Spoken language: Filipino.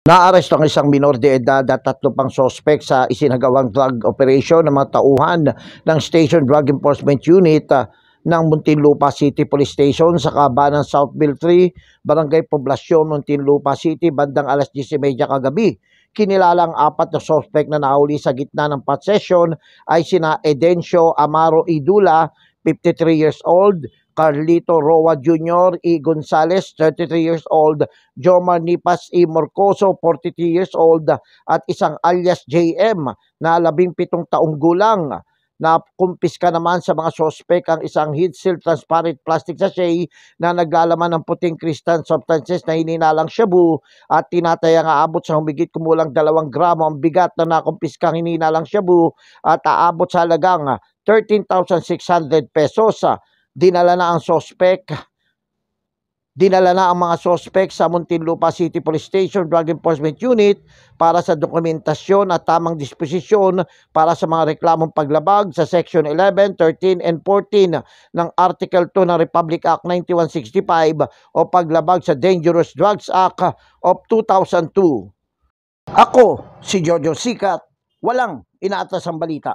Naaresto ang isang minor de edad at 3 pang sospek sa isinagawang drug operation ng mga tauhan ng Station Drug Enforcement Unit ng Muntinlupa City Police Station sa kabanan Southville 3, Barangay Poblasyon, Muntinlupa City, bandang alas 10:30 kagabi. Kinilalang 4 na sospek na nahuli sa gitna ng possession ay sina Edencio Amaro Idula, 53 years old, Carlito Roa Jr. E. Gonzales, 33 years old, Jomar Nipas E. Morcoso, 43 years old, at isang alias JM na 17 taong gulang. Nakumpiska naman sa mga sospek ang isang heat-sealed transparent plastic sachet na naglalaman ng puting crystal substances na hininalang shabu at tinatayang aabot sa humigit kumulang 2 gramo ang bigat na nakumpiskang hininalang shabu at aabot sa halagang 13,600 pesos. Dinala na ang mga sospek sa Muntinlupa City Police Station Drug Enforcement Unit para sa dokumentasyon at tamang disposisyon para sa mga reklamong paglabag sa Section 11, 13, and 14 ng Article 2 ng Republic Act 9165 o paglabag sa Dangerous Drugs Act of 2002. Ako, si Jojo Sikat, walang inaatas ang balita.